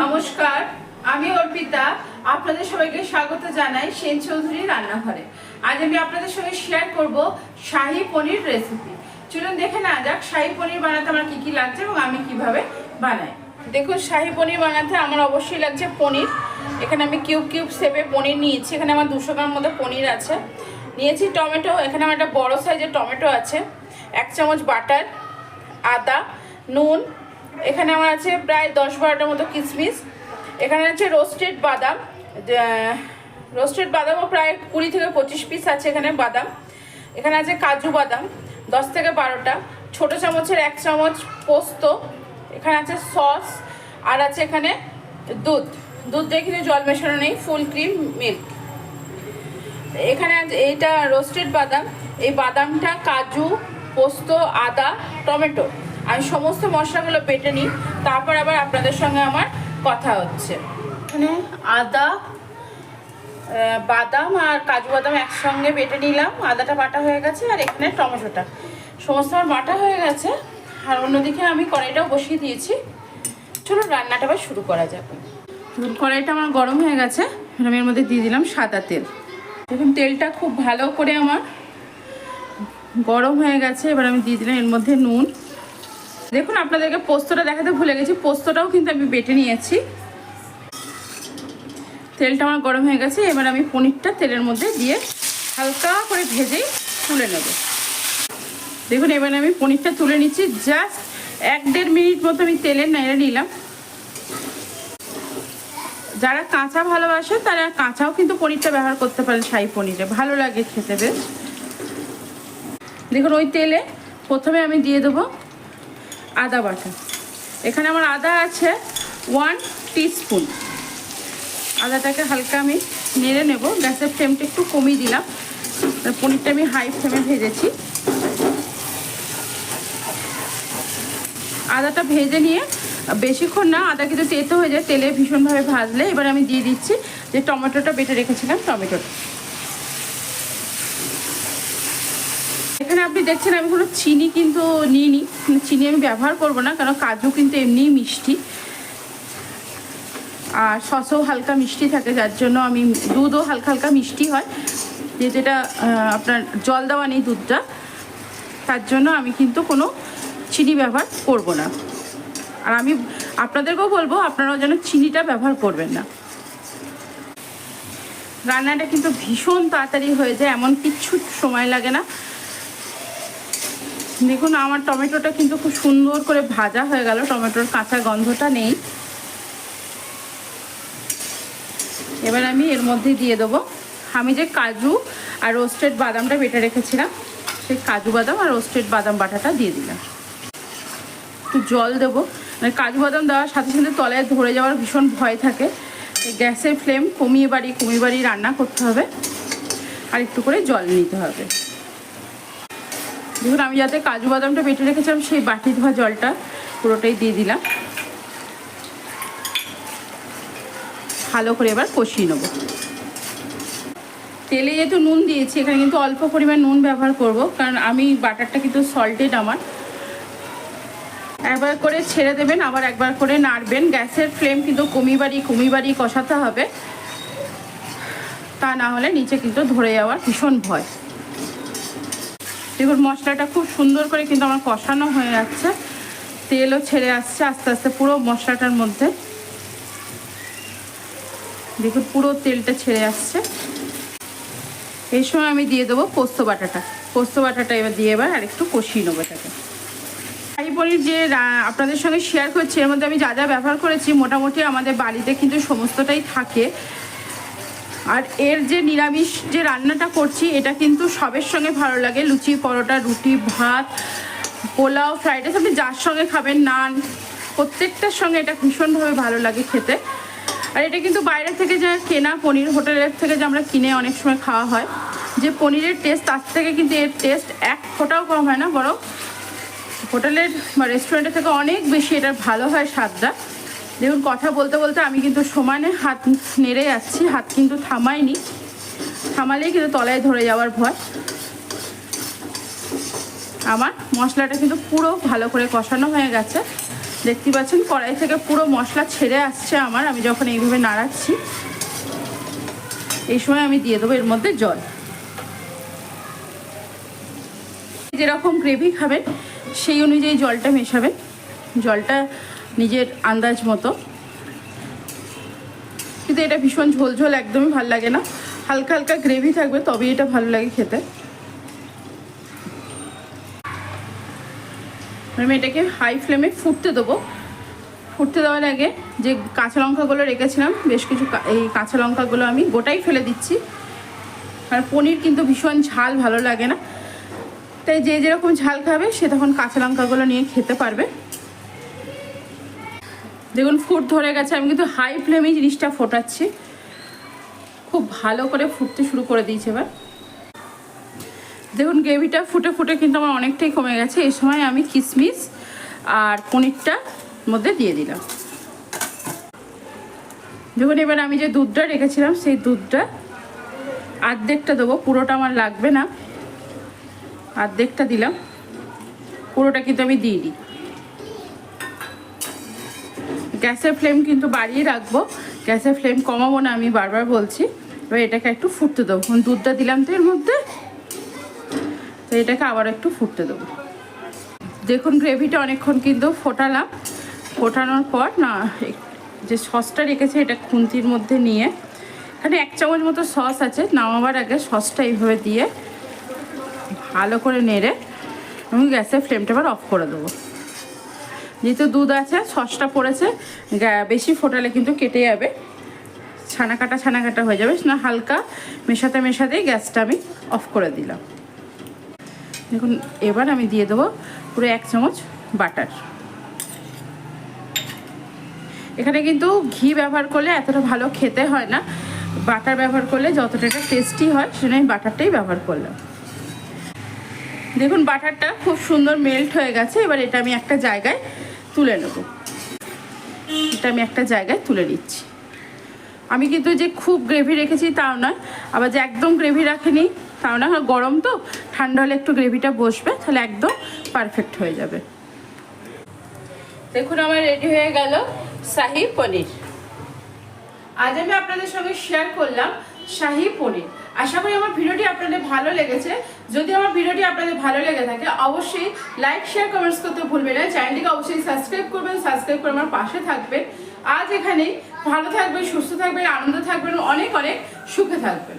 নমস্কার, আমি অর্পিতা। আপনাদের সবাইকে স্বাগত জানাই সেন চৌধুরী রান্নাঘরে। আজ আমি আপনাদের সঙ্গে শেয়ার করব শাহী পনির রেসিপি। চলুন দেখে না যাক শাহী পনির বানাতে আমার কি কি লাগছে এবং আমি কিভাবে বানাই। দেখুন, শাহী পনির বানাতে আমার অবশ্যই লাগছে পনির। এখানে আমি কিউব কিউব শেপে পনির নিয়েছি। এখানে আমার 200 গ্রাম মতো পনির আছে। নিয়েছি টমেটো, এখানে আমার একটা বড় সাইজের টমেটো আছে, 1 চামচ বাটার, আদা, নুন, এখানে আমার আছে প্রায় 10-12টার মতো কিশমিশ, এখানে আছে রোস্টেড বাদামও প্রায় 20 থেকে 25 পিস আছে এখানে বাদাম, এখানে আছে কাজু বাদাম 10 থেকে 12টা, ছোটো চামচের 1 চামচ পোস্ত, এখানে আছে সস, আর আছে এখানে দুধ দিয়ে কিন্তু জল মেশানো নেই, ফুল ক্রিম মিল্ক। এখানে আছে এইটা রোস্টেড বাদাম, এই বাদামটা, কাজু, পোস্ত, আদা, টমেটো, আমি সমস্ত মশলাগুলো বেটে নিই, তারপর আবার আপনাদের সঙ্গে আমার কথা হচ্ছে। এখানে আদা, বাদাম আর কাজু বাদাম একসঙ্গে বেটে নিলাম, আদাটা বাটা হয়ে গেছে, আর এখানে টমেটোটা সমস্ত আমার বাটা হয়ে গেছে। আর অন্যদিকে আমি কড়াইটাও বসিয়ে দিয়েছি। চলো রান্নাটা আবার শুরু করা যাবে। কড়াইটা আমার গরম হয়ে গেছে, আমি এর মধ্যে দিয়ে দিলাম সাদা তেল। দেখুন তেলটা খুব ভালো করে আমার গরম হয়ে গেছে। এবার আমি দিয়ে দিলাম এর মধ্যে নুন। দেখুন, আপনাদেরকে পোস্তটা দেখাতে ভুলে গেছি, পোস্তটাও কিন্তু আমি বেটে নিয়েছি। তেলটা আমার গরম হয়ে গেছে, এবার আমি পনিরটা তেলের মধ্যে দিয়ে হালকা করে ভেজেই তুলে নেব। দেখুন, এবার আমি পনিরটা তুলে নিচ্ছি, জাস্ট 1-1.5 মিনিট মতো আমি তেলে নেড়ে নিলাম। যারা কাঁচা ভালোবাসে তারা কাঁচাও কিন্তু পনিরটা ব্যবহার করতে পারেন, শাহী পনিরে ভালো লাগে খেতে বেশ। দেখুন, ওই তেলে প্রথমে আমি দিয়ে দেবো আদা বাটা। এখানে আমার আদা আছে 1 টিস্পুন। আদাটাকে হালকা আমি নেড়ে নেব। গ্যাসের ফ্লেমটা একটু কমিয়ে দিলাম, পনিরটা আমি হাই ফ্লেমে ভেজেছি। আদাটা ভেজে নিয়ে বেশিক্ষণ না, আদা কিন্তু তেতো হয়ে যায় তেলে ভীষণভাবে ভাজলে। এবার আমি দিয়ে দিচ্ছি যে টমেটোটা বেটে রেখেছিলাম, টমেটোটা। এখানে আপনি দেখছেন আমি কোনো চিনি কিন্তু নিইনি, চিনি আমি ব্যবহার করব না, কারণ কাজু কিন্তু এমনিই মিষ্টি আর সসও হালকা মিষ্টি থাকে, যার জন্য আমি দুধও হালকা হালকা মিষ্টি হয়, যেটা আপনার জল দেওয়া নেই দুধটা, তার জন্য আমি কিন্তু কোনো চিনি ব্যবহার করব না। আর আমি আপনাদেরকেও বলবো আপনারাও যেন চিনিটা ব্যবহার করবেন না। রান্নাটা কিন্তু ভীষণ তাড়াতাড়ি হয়ে যায়, এমন কিচ্ছু সময় লাগে না। দেখুন, আমার টমেটোটা কিন্তু খুব সুন্দর করে ভাজা হয়ে গেল, টমেটোর কাঁচা গন্ধটা নেই। এবার আমি এর মধ্যে দিয়ে দেবো আমি যে কাজু আর রোস্টেড বাদামটা বেটে রেখেছিলাম, সেই কাজু বাদাম আর রোস্টেড বাদাম বাটাটা দিয়ে দিলাম। একটু জল দেবো, মানে কাজু বাদাম দেওয়ার সাথে সাথে তলায় ধরে যাওয়ার ভীষণ ভয় থাকে। গ্যাসের ফ্লেম কমিয়ে বাড়িয়ে রান্না করতে হবে, আর একটু করে জল নিতে হবে। দেখুন, আমি যাতে কাজু বাদামটা বেটে রেখেছিলাম সেই বাটি ধোয়া জলটা পুরোটাই দিয়ে দিলাম। ভালো করে এবার কষিয়ে নেব। তেলে যেহেতু নুন দিয়েছি, এখানে কিন্তু অল্প পরিমাণ নুন ব্যবহার করব, কারণ আমি বাটারটা কিন্তু সল্টেড আমার। একবার করে ছেড়ে দেবেন, আবার একবার করে নাড়বেন। গ্যাসের ফ্লেম কিন্তু কমিয়ে বাড়িয়ে কষাতে হবে, তা না হলে নিচে কিন্তু ধরে যাওয়ার ভীষণ ভয়। দেখুন, মশলাটা খুব সুন্দর করে কিন্তু আমার কষানো হয়ে যাচ্ছে, তেলও ছেড়ে আসছে আস্তে আস্তে পুরো মশলাটার মধ্যে। দেখুন, পুরো তেলটা ছেড়ে আসছে। এই সময় আমি দিয়ে দেবো পোস্ত বাটাটা এবার দিয়ে আর একটু কষিয়ে নেবো এটাকে। শাহী পনির যে আপনাদের সঙ্গে শেয়ার করছি, এর মধ্যে আমি যা যা ব্যবহার করেছি মোটামুটি আমাদের বাড়িতে কিন্তু সমস্তটাই থাকে। আর এর যে নিরামিষ যে রান্নাটা করছি, এটা কিন্তু সবের সঙ্গে ভালো লাগে। লুচি, পরোটা, রুটি, ভাত, পোলাও, ফ্রাইড রাইস, আপনি যার সঙ্গে খাবেন, নান, প্রত্যেকটার সঙ্গে এটা ভীষণভাবে ভালো লাগে খেতে। আর এটা কিন্তু বাইরে থেকে যে কেনা পনির, হোটেলের থেকে যে আমরা কিনে অনেক সময় খাওয়া হয়, যে পনিরের টেস্ট, তার থেকে কিন্তু এর টেস্ট 1 ফোঁটাও কম হয় না, বরং হোটেলের বা রেস্টুরেন্টের থেকে অনেক বেশি এটার ভালো হয় স্বাদটা। দেখুন, কথা বলতে বলতে আমি কিন্তু সমানে হাত নেড়ে যাচ্ছি, হাত কিন্তু থামালেই কিন্তু তলায় ধরে যাওয়ার ভয়। আমার মশলাটা কিন্তু পুরো ভালো করে কষানো হয়ে গেছে। দেখতে পাচ্ছেন কড়াই থেকে পুরো মশলা ছেড়ে আসছে আমার, আমি যখন এইভাবে নাড়াচ্ছি। এই সময় আমি দিয়ে দেবো এর মধ্যে জল। যেরকম গ্রেভি খাবেন সেই অনুযায়ী জলটা মেশাবেন, জলটা নিজের আন্দাজ মতো। কিন্তু এটা ভীষণ ঝোল ঝোল একদমই ভালো লাগে না, হালকা হালকা গ্রেভি থাকবে তবেই এটা ভালো লাগে খেতে। আমি এটাকে হাই ফ্লেমে ফুটতে দেবো। ফুটতে দেওয়ার আগে যে কাঁচা লঙ্কাগুলো রেখেছিলাম বেশ কিছু, এই কাঁচা লঙ্কাগুলো আমি গোটাই ফেলে দিচ্ছি। আর পনির কিন্তু ভীষণ ঝাল ভালো লাগে না, তাই যে যেরকম ঝাল খাবে সে তখন কাঁচা লঙ্কাগুলো নিয়ে খেতে পারবে। দেখুন ফুট ধরে গেছে, আমি কিন্তু হাই ফ্লেমেই জিনিসটা ফোটাচ্ছি, খুব ভালো করে ফুটতে শুরু করে দিয়েছে। এবার দেখুন গ্রেভিটা ফুটে ফুটে কিন্তু আমার অনেকটাই কমে গেছে। এই সময় আমি কিশমিশ আর পনিরটা মধ্যে দিয়ে দিলাম। দেখুন এবার আমি যে দুধটা রেখেছিলাম সেই দুধটা অর্ধেকটা দেবো, পুরোটা আমার লাগবে না, অর্ধেকটা দিলাম, পুরোটা কিন্তু আমি দিইনি। গ্যাসের ফ্লেম কিন্তু বাড়িয়ে রাখবো, গ্যাসের ফ্লেম কমাবো না, আমি বারবার বলছি। এবার এটাকে একটু ফুটতে দেবো, দুধটা দিলাম তো এর মধ্যে, তো এটাকে আবার একটু ফুটতে দেবো। দেখুন গ্রেভিটা অনেকক্ষণ কিন্তু ফোটালাম, ফোটানোর পর না যে সসটা রেখেছে এটা খুন্তির মধ্যে নিয়ে, এখানে 1 চামচ মতো সস আছে, নামাবার আগে সসটা এইভাবে দিয়ে ভালো করে নেড়ে এবং গ্যাসের ফ্লেমটা আবার অফ করে দেবো। যেহেতু দুধ আছে সসটা পড়েছে, বেশি ফোটালে কিন্তু কেটে যাবে, ছানা কাটা হয়ে যাবে না। হালকা মেশাতে মেশাতেই গ্যাসটা আমি অফ করে দিলাম। দেখুন এবার আমি দিয়ে দেবো পুরো 1 চামচ বাটার। এখানে কিন্তু ঘি ব্যবহার করলে এতটা ভালো খেতে হয় না, বাটার ব্যবহার করলে যতটা টেস্টি হয় সেটা আমি বাটারটাই ব্যবহার করলাম। দেখুন বাটারটা খুব সুন্দর মেল্ট হয়ে গেছে। এবার এটা আমি একটা জায়গায় তুলে নেব, এটা আমি একটা জায়গায় তুলে নিচ্ছি। আমি কিন্তু যে খুব গ্রেভি রেখেছি তাও নয়, আবার যে একদম গ্রেভি রাখিনি তাও না, গরম তো, ঠান্ডা হলে একটু গ্রেভিটা বসবে, তাহলে একদম পারফেক্ট হয়ে যাবে। দেখুন আমার রেডি হয়ে গেল শাহি পনির। আজ আমি আপনাদের সঙ্গে শেয়ার করলাম শাহি পনির। আশা করি আমার ভিডিওটি আপনাদের ভালো লেগেছে। যদি আমার ভিডিওটি আপনাদের ভালো লেগে থাকে অবশ্যই লাইক শেয়ার কমেন্টস করতে ভুলবেন না। চ্যানেলটিকে অবশ্যই সাবস্ক্রাইব করবেন, সাবস্ক্রাইব করে আমার পাশে থাকবেন। আজ এখানেই, ভালো থাকবেন, সুস্থ থাকবেন, আনন্দ থাকবেন, অনেক অনেক সুখে থাকবেন।